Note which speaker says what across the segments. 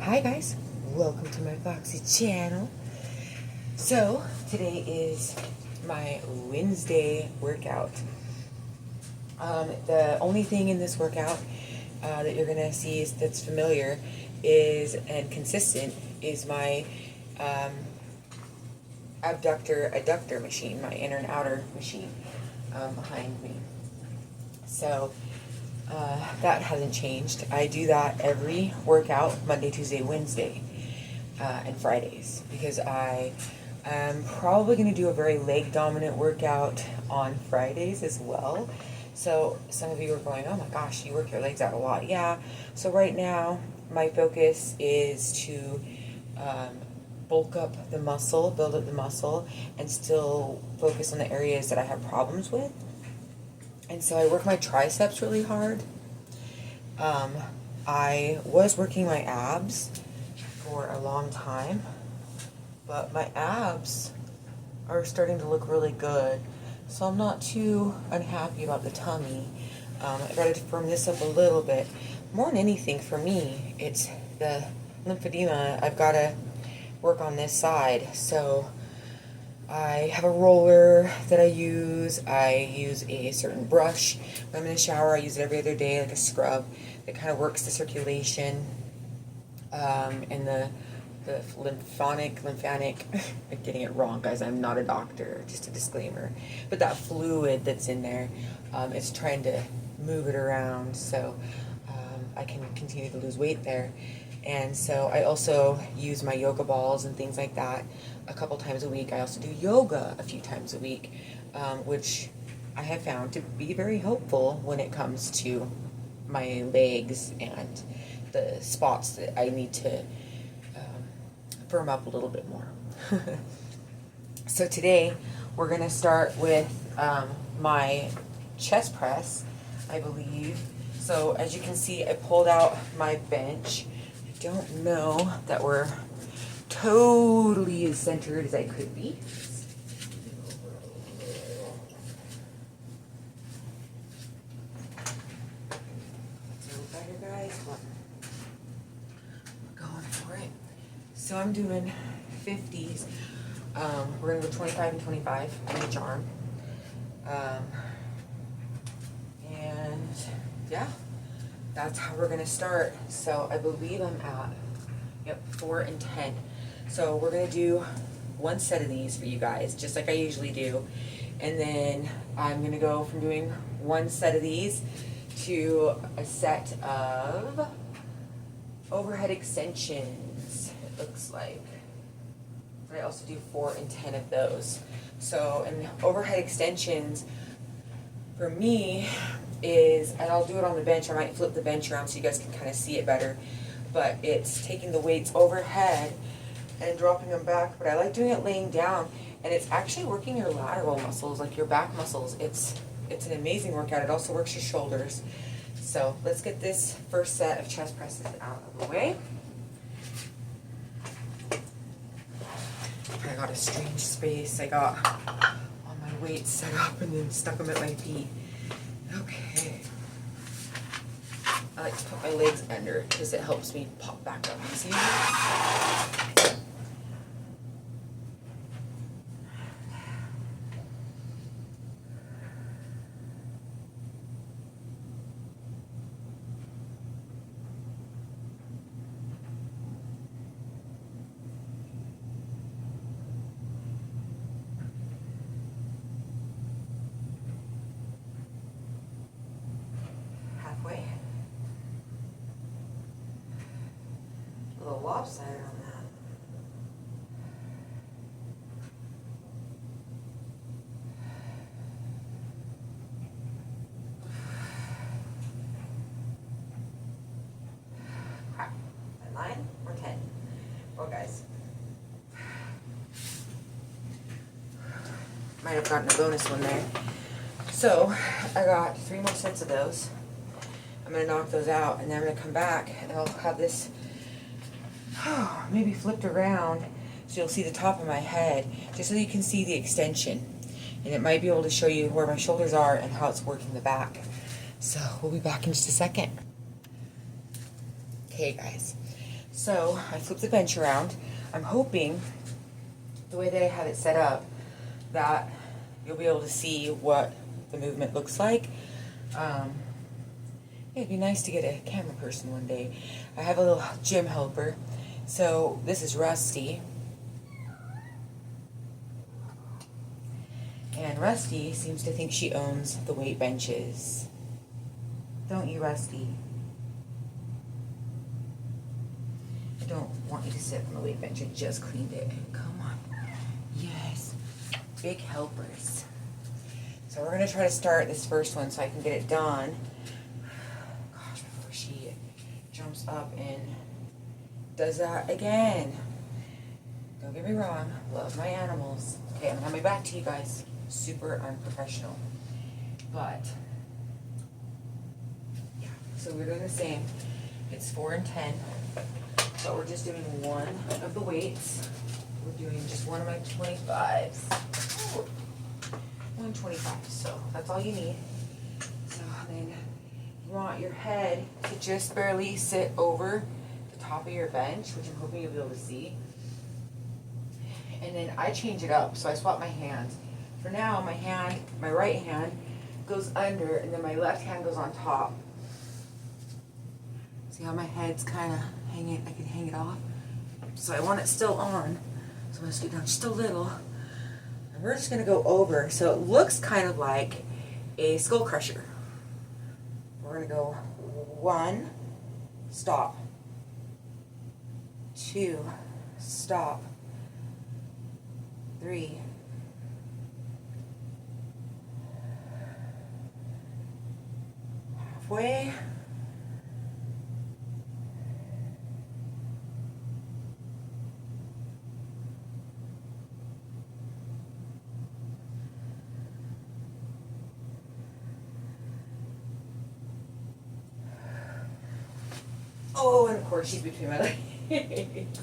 Speaker 1: Hi guys, welcome to my Foxy channel. So today is my Wednesday workout. The only thing in this workout that you're gonna see that's familiar and consistent is my adductor machine, my inner and outer machine behind me. So that hasn't changed. I do that every workout, Monday, Tuesday, Wednesday, and Fridays, because I am probably going to do a very leg dominant workout on Fridays as well. So some of you are going, oh my gosh, you work your legs out a lot. Yeah. So right now my focus is to bulk up the muscle, build up the muscle, and still focus on the areas that I have problems with. And so I work my triceps really hard. I was working my abs for a long time, but my abs are starting to look really good. So I'm not too unhappy about the tummy. I gotta firm this up a little bit. More than anything for me, it's the lymphedema. I've gotta work on this side. So I have a roller that I use a certain brush. When I'm in the shower, I use it every other day, like a scrub that kind of works the circulation and the lymphatic, I'm getting it wrong, guys, I'm not a doctor, just a disclaimer. But that fluid that's in there, it's trying to move it around so I can continue to lose weight there. And so I also use my yoga balls and things like that a couple times a week. I also do yoga a few times a week, which I have found to be very helpful when it comes to my legs and the spots that I need to firm up a little bit more. So today we're going to start with my chest press, I believe. So as you can see, I pulled out my bench. I don't know that we're totally as centered as I could be. Better, guys. We're going for it. So I'm doing 50s. We're gonna go 25 and 25 on each arm. And yeah, that's how we're gonna start. So I believe I'm at 4 and 10. So we're gonna do one set of these for you guys, just like I usually do. And then I'm gonna go from doing one set of these to a set of overhead extensions, it looks like. But I also do 4 and 10 of those. So, and overhead extensions for me is, and I'll do it on the bench, I might flip the bench around so you guys can kind of see it better, but it's taking the weights overhead and dropping them back. But I like doing it laying down, and it's actually working your lateral muscles, like your back muscles. It's an amazing workout. It also works your shoulders. So let's get this first set of chest presses out of the way. I got a strange space. I got all my weights set up and then stuck them at my feet. Okay. I like to put my legs under because it helps me pop back up easier. Halfway. A little lopsided on that. Crap. 9 or 10? Well, guys. Might have gotten a bonus one there. So, I got 3 more sets of those. I'm going to knock those out, and then I'm going to come back, and I'll have this maybe flipped around so you'll see the top of my head, just so you can see the extension. And it might be able to show you where my shoulders are and how it's working the back. So we'll be back in just a second. Okay, guys. So I flipped the bench around. I'm hoping the way that I have it set up that you'll be able to see what the movement looks like. Yeah, it'd be nice to get a camera person one day. I have a little gym helper. So this is Rusty. And Rusty seems to think she owns the weight benches. Don't you, Rusty? I don't want you to sit on the weight bench. I just cleaned it. Come on. Yes. Big helpers. So we're going to try to start this first one so I can get it done. Gosh, before she jumps up and does that again. Don't get me wrong. Love my animals. Okay, I'm coming back to you guys. Super unprofessional. But, yeah. So we're doing the same. It's 4 and 10. But we're just doing one of the weights. We're doing just one of my 25s. Ooh. 125, so that's all you need. So then you want your head to just barely sit over the top of your bench, which I'm hoping you'll be able to see. And then I change it up, so I swap my hands. For now, my right hand goes under, and then my left hand goes on top. See how my head's kind of hanging, I can hang it off. So I want it still on, so I'm going to scoot down just a little. And we're just going to go over, so it looks kind of like a skull crusher. We're going to go 1, stop, 2, stop, 3, 1/2. Oh, and of course she's between my legs.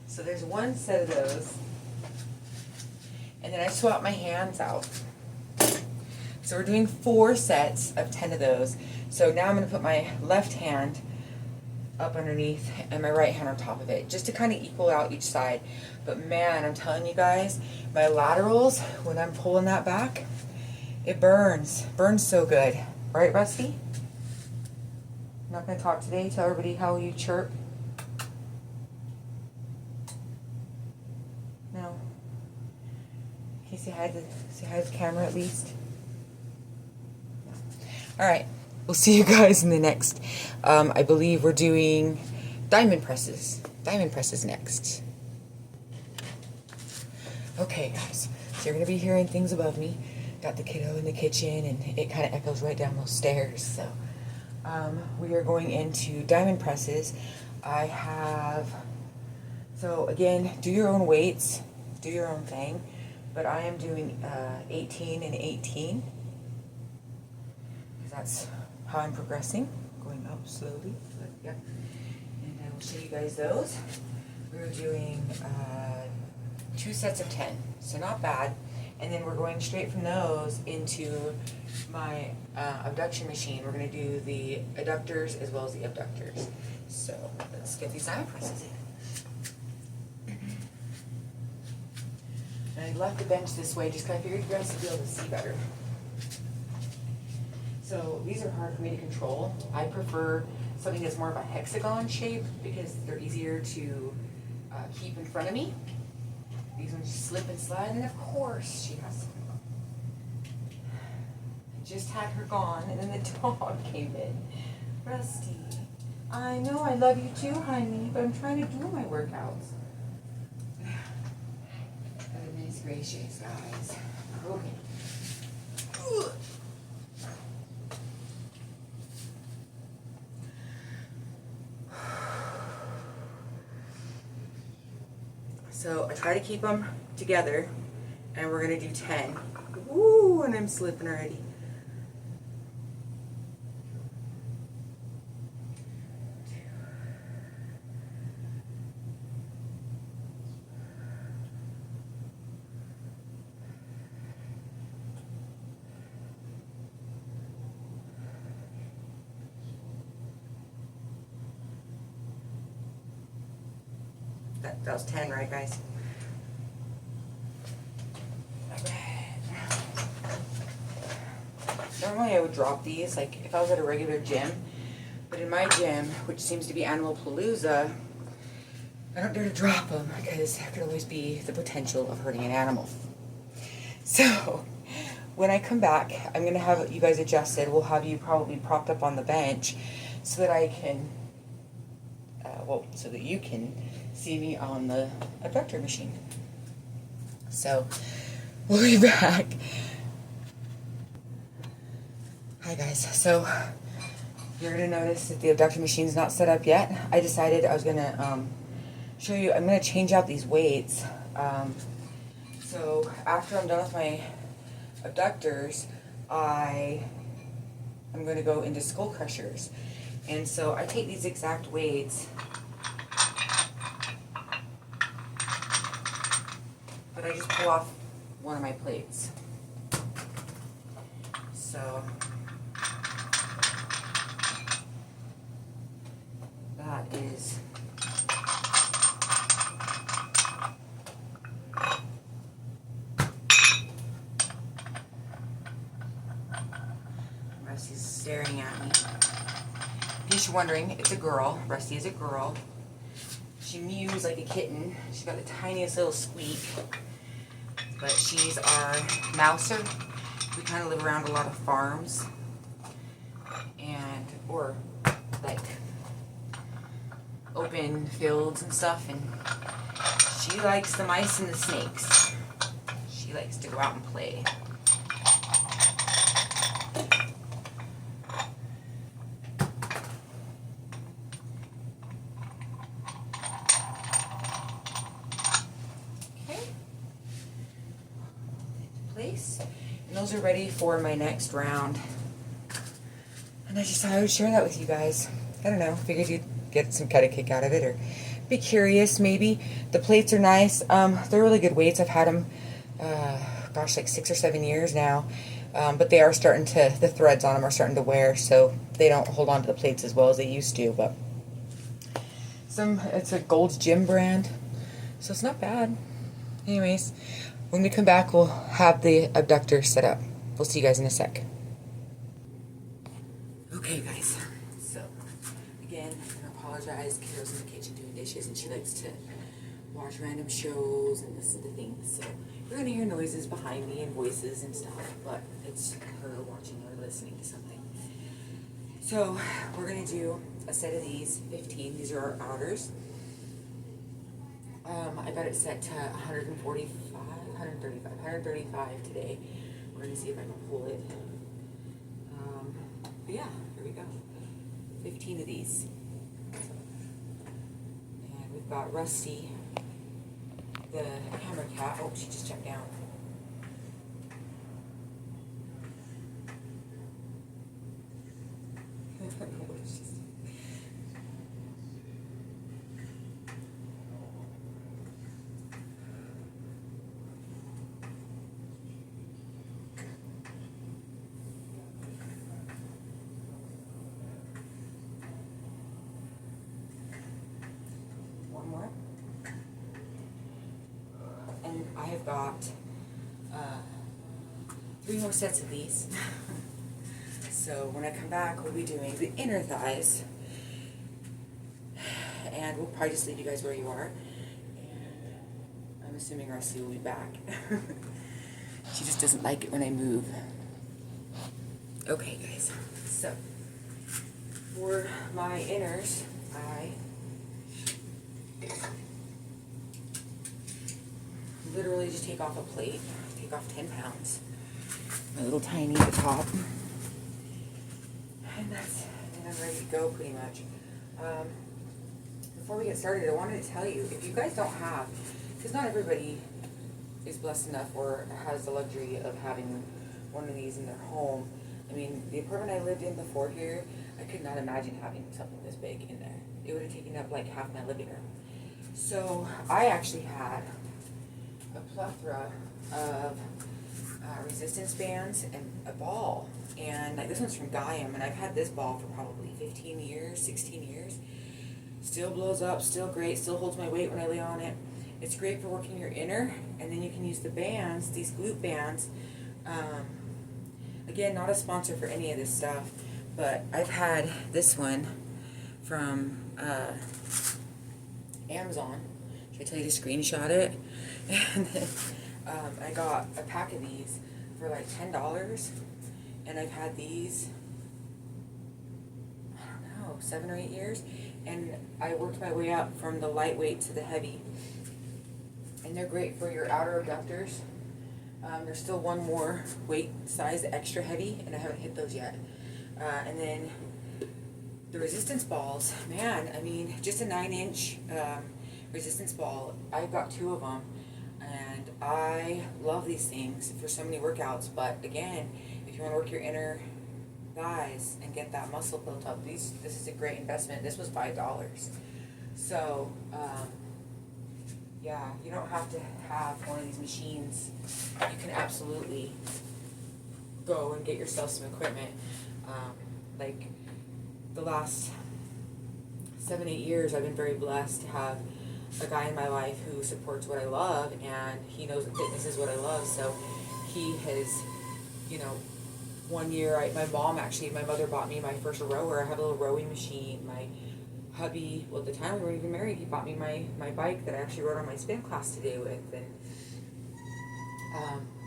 Speaker 1: So there's one set of those. And then I swap my hands out. So we're doing 4 sets of 10 of those. So now I'm going to put my left hand up underneath and my right hand on top of it, just to kind of equal out each side. But man, I'm telling you guys, my laterals, when I'm pulling that back, it burns. Burns so good. Right, Rusty? Not going to talk today. Tell everybody how you chirp. No. Can you say hi to the camera at least? No. All right. We'll see you guys in the next. I believe we're doing diamond presses. Diamond presses next. Okay, guys. So you're going to be hearing things above me. Got the kiddo in the kitchen, and it kind of echoes right down those stairs. So. We are going into diamond presses. So again, do your own weights, do your own thing, but I am doing 18 and 18, because that's how I'm progressing, going up slowly, but yeah, and I will show you guys those. We're doing 2 sets of 10, so not bad. And then we're going straight from those into my abduction machine. We're going to do the adductors as well as the abductors. So let's get these diamond presses in. And I left the bench this way just because I figured you guys would be able to see better. So these are hard for me to control. I prefer something that's more of a hexagon shape because they're easier to keep in front of me. These ones just slip and slide, and of course she has to come up. I just had her gone, and then the dog came in. Rusty, I know I love you too, honey, but I'm trying to do my workouts. Goodness gracious, guys. Okay. So I try to keep them together, and we're going to do 10. Woo, and I'm slipping already. That was 10, right, guys? Normally I would drop these, like if I was at a regular gym, but in my gym, which seems to be Animal Palooza, I don't dare to drop them because there could always be the potential of hurting an animal. So when I come back, I'm going to have you guys adjusted. We'll have you probably propped up on the bench so that I can, so that you can see me on the abductor machine. So we'll be back. Hi guys. So you're going to notice that the abductor machine's not set up yet. I decided I was going to show you, I'm going to change out these weights. So after I'm done with my abductors, I'm going to go into skull crushers. And so I take these exact weights, but I just pull off one of my plates. So that is Rusty's staring at me. In case you're wondering, it's a girl. Rusty is a girl. She mews like a kitten. She's got the tiniest little squeak. But she's our mouser. We kind of live around a lot of farms. Or like open fields and stuff. And she likes the mice and the snakes. She likes to go out and play. Place. And those are ready for my next round. And I just thought I would share that with you guys. I don't know, figured you'd get some kind of kick out of it or be curious maybe. The plates are nice. They're really good weights. I've had them, gosh, like 6 or 7 years now. But they are starting to, the threads on them are starting to wear, so they don't hold on to the plates as well as they used to. But it's a Gold's Gym brand, so it's not bad. Anyways, when we come back, we'll have the abductor set up. We'll see you guys in a sec. Okay, guys. So, again, I'm going to apologize. Carol's in the kitchen doing dishes, and she likes to watch random shows and listen to things. So, you're going to hear noises behind me and voices and stuff, but it's her watching or listening to something. So, we're going to do a set of these, 15. These are our outers. I got it set to 135 today. We're going to see if I can pull it. But yeah, here we go. 15 of these. And we've got Rusty, the camera cat. Oh, she just jumped down. One more. And I have got 3 more sets of these. So when I come back, we'll be doing the inner thighs. And we'll probably just leave you guys where you are. And I'm assuming Rusty will be back. She just doesn't like it when I move. Okay, guys. So, for my inners, I literally just take off a plate. Take off 10 pounds. My little tiny at the top. And I'm ready to go pretty much. Before we get started, I wanted to tell you, if you guys don't have, because not everybody is blessed enough or has the luxury of having one of these in their home. I mean, the apartment I lived in before here, I could not imagine having something this big in there. It would have taken up like half my living room. So I actually had a plethora of resistance bands and a ball. And like, this one's from Gaiam, and I've had this ball for probably 15 years, 16 years. Still blows up, still great, still holds my weight when I lay on it. It's great for working your inner, and then you can use the bands, these glute bands. Again, not a sponsor for any of this stuff, but I've had this one from Amazon. Should I tell you to screenshot it? And then I got a pack of these for like $10, and I've had these, I don't know, 7 or 8 years, and I worked my way up from the lightweight to the heavy, and they're great for your outer abductors. There's still one more weight size extra heavy, and I haven't hit those yet. And then the resistance balls, man, I mean, just a 9-inch resistance ball. I've got 2 of them, and I love these things for so many workouts. But again, if you want to work your inner thighs and get that muscle built up, this is a great investment. This was $5. So yeah, you don't have to have one of these machines. You can absolutely go and get yourself some equipment. Like the last 7, 8 years, I've been very blessed to have a guy in my life who supports what I love, and he knows that fitness is what I love. So he has, you know, one year, my mother bought me my first rower. I have a little rowing machine. My hubby, well, at the time we were even married, he bought me my bike that I actually rode on my spin class today with. And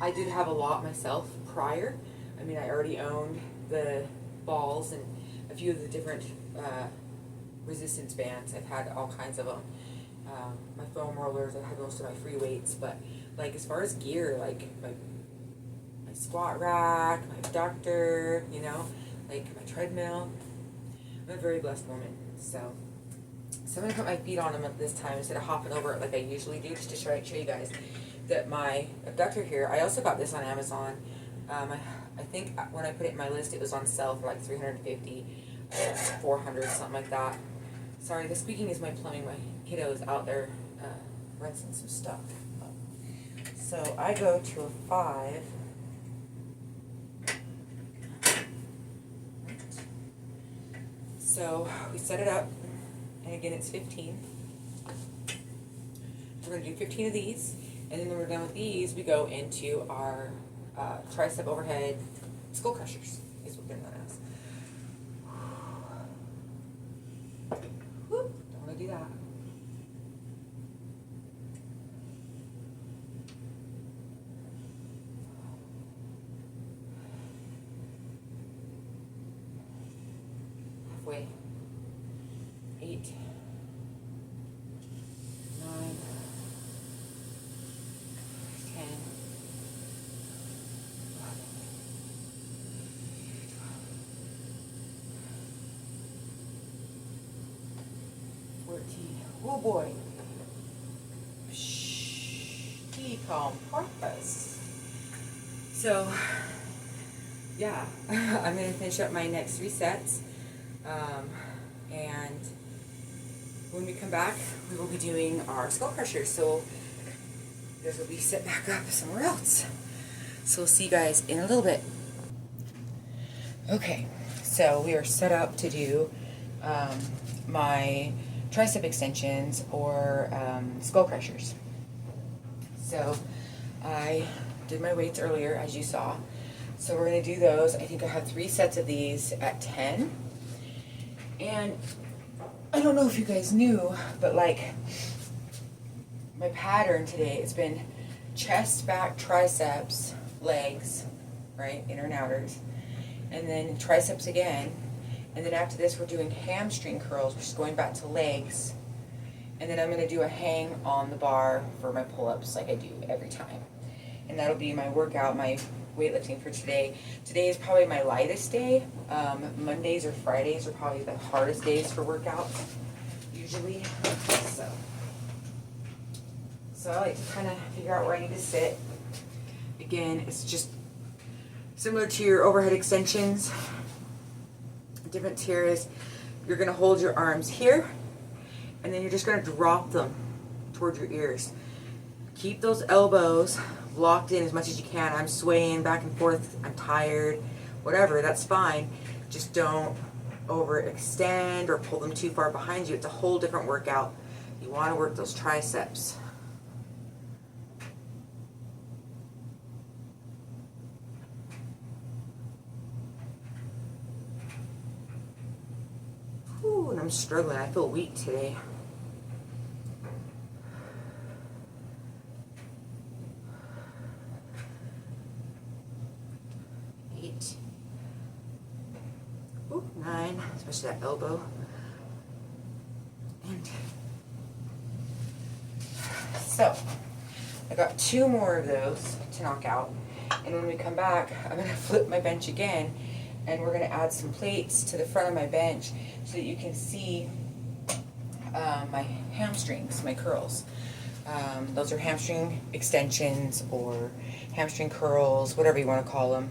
Speaker 1: I did have a lot myself prior. I mean, I already owned the balls and a few of the different resistance bands. I've had all kinds of them. My foam rollers, I've had most of my free weights. But like as far as gear, like my squat rack, my abductor, you know, like my treadmill, I'm a very blessed woman. So I'm going to put my feet on them at this time instead of hopping over it like I usually do, just to show you guys that my abductor here, I also got this on Amazon. I think when I put it in my list, it was on sale for like $350, $400, something like that. Sorry, the squeaking is my plumbing. My kiddo's out there rinsing some stuff. So I go to a 5. So we set it up, and again it's 15. We're going to do 15 of these, and then when we're done with these, we go into our tricep overhead skull crushers, is what they're known as. Whoop, don't want to do that. Halfway. 8, 9, 10, 14. Oh boy. Decom purpose. So, yeah, I'm going to finish up my next 3 sets. And when we come back, we will be doing our skull crushers. So, this will be set back up somewhere else. So, we'll see you guys in a little bit. Okay, so we are set up to do my tricep extensions or skull crushers. So I did my weights earlier, as you saw. So we're going to do those. I think I have 3 sets of these at 10. And I don't know if you guys knew, but like my pattern today, it's been chest, back, triceps, legs, right, inner and outers, and then triceps again. And then after this, we're doing hamstring curls, which is going back to legs. And then I'm going to do a hang on the bar for my pull-ups like I do every time. And that'll be my workout, my weightlifting for today. Today is probably my lightest day. Mondays or Fridays are probably the hardest days for workouts, usually. So I like to kind of figure out where I need to sit. Again, it's just similar to your overhead extensions. The difference here is you're going to hold your arms here, and then you're just going to drop them towards your ears. Keep those elbows locked in as much as you can. I'm swaying back and forth. I'm tired. Whatever, that's fine. Just don't overextend or pull them too far behind you. It's a whole different workout. You want to work those triceps. Whew, and I'm struggling. I feel weak today. Ooh, 9, especially that elbow. And so, I got 2 more of those to knock out. And when we come back, I'm going to flip my bench again. And we're going to add some plates to the front of my bench so that you can see my hamstrings, my curls. Those are hamstring extensions or hamstring curls, whatever you want to call them.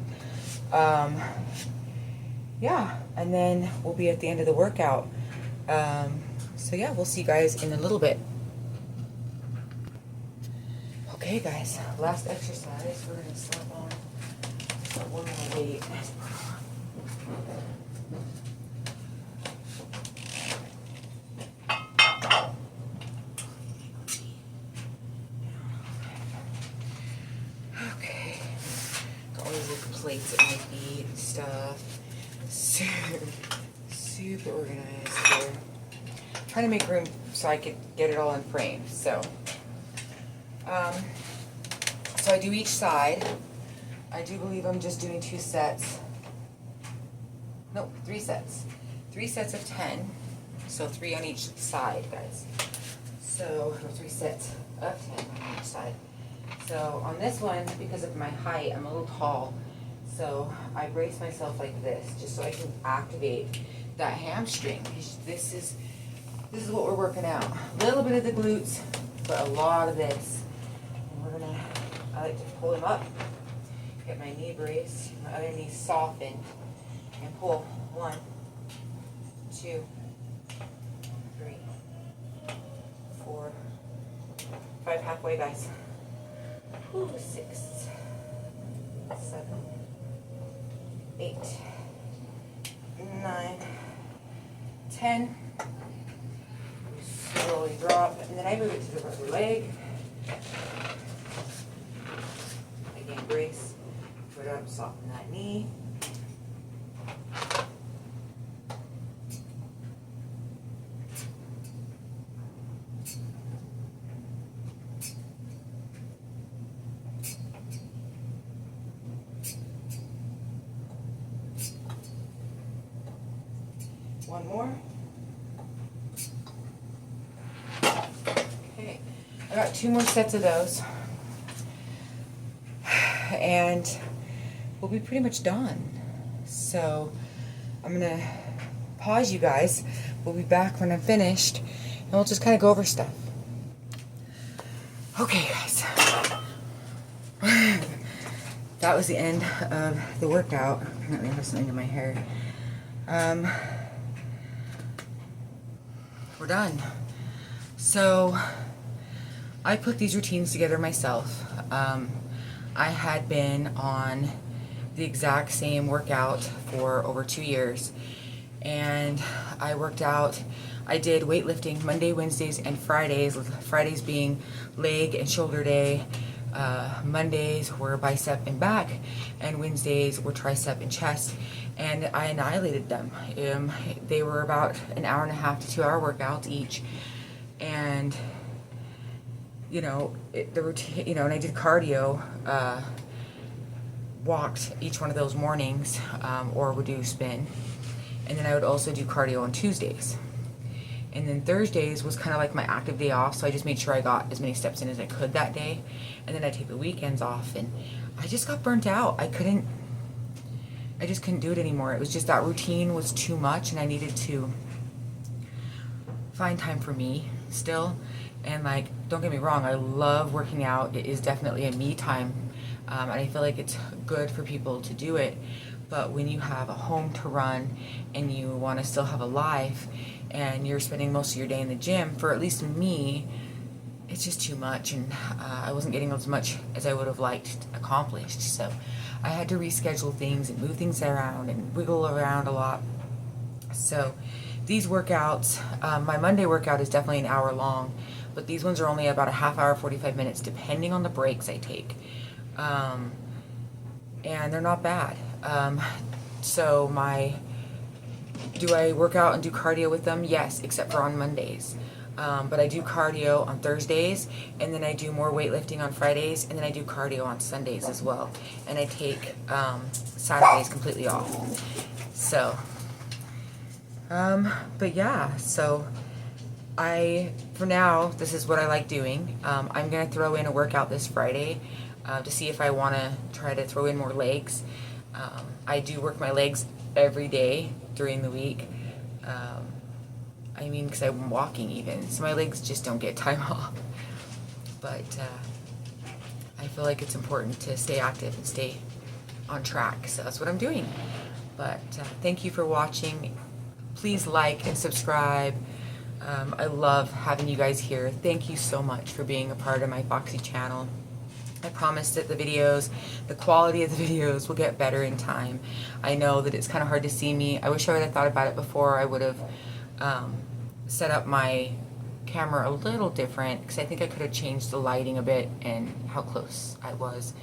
Speaker 1: Yeah, and then we'll be at the end of the workout. So yeah, we'll see you guys in a little bit. Okay guys, last exercise. We're going to slap on one more weight. Okay, got all these little plates at my feet and stuff. Super organized here. Trying to make room so I could get it all in frame. So I do each side. I do believe I'm just doing 2 sets. Nope, 3 sets. 3 sets of 10. So 3 on each side, guys. So 3 sets of 10 on each side. So on this one, because of my height, I'm a little tall. So I brace myself like this, just so I can activate that hamstring. This is what we're working out. A little bit of the glutes, but a lot of this. And I like to pull them up, get my knee brace, my other knee softened, and pull. 1, 2, 3, 4, 5, halfway, guys. 6, 7, 8, 9, 10. Slowly drop, and then I move it to the other leg. Again, brace, foot up, soften that knee. One more. Okay, I got 2 more sets of those. And we'll be pretty much done. So I'm going to pause you guys. We'll be back when I'm finished. And we'll just kind of go over stuff. Okay, guys. That was the end of the workout. Apparently I have something in my hair. We're done. So I put these routines together myself. I had been on the exact same workout for over 2 years, and I worked out. I did weightlifting Monday, Wednesdays, and Fridays. Fridays being leg and shoulder day. Mondays were bicep and back, and Wednesdays were tricep and chest, and I annihilated them. They were about an hour and a half to 2 hour workouts each, and the routine, and I did cardio, walked each one of those mornings, or would do spin, and then I would also do cardio on Tuesdays. And then Thursdays was kind of like my active day off, so I just made sure I got as many steps in as I could that day. And then I'd take the weekends off, and I just got burnt out. I just couldn't do it anymore. It was just that routine was too much, and I needed to find time for me still. And don't get me wrong, I love working out. It is definitely a me time, and I feel like it's good for people to do it. But when you have a home to run and you want to still have a life and you're spending most of your day in the gym, for at least me, it's just too much, and I wasn't getting as much as I would have liked accomplished. So I had to reschedule things and move things around and wiggle around a lot. So these workouts, my Monday workout is definitely an hour long, but these ones are only about a half hour, 45 minutes, depending on the breaks I take. And they're not bad. So do I work out and do cardio with them? Yes, except for on Mondays. But I do cardio on Thursdays, and then I do more weightlifting on Fridays, and then I do cardio on Sundays as well. And I take Saturdays completely off. So, but yeah, so for now, this is what I like doing. I'm going to throw in a workout this Friday to see if I want to try to throw in more legs. I do work my legs every day during the week. Because I'm walking even, so my legs just don't get time off. But I feel like it's important to stay active and stay on track, so that's what I'm doing. But thank you for watching. Please like and subscribe. I love having you guys here. Thank you so much for being a part of my Foxy channel. I promise that the quality of the videos will get better in time. I know that it's kind of hard to see me. I wish I would have thought about it before. I would have set up my camera a little different, because I think I could have changed the lighting a bit and how close I was.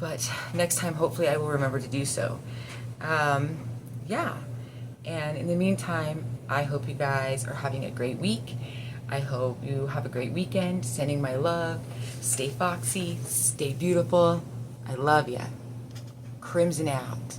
Speaker 1: But next time, hopefully, I will remember to do so. Yeah. And in the meantime, I hope you guys are having a great week. I hope you have a great weekend. Sending my love. Stay foxy. Stay beautiful. I love ya. Crimson out.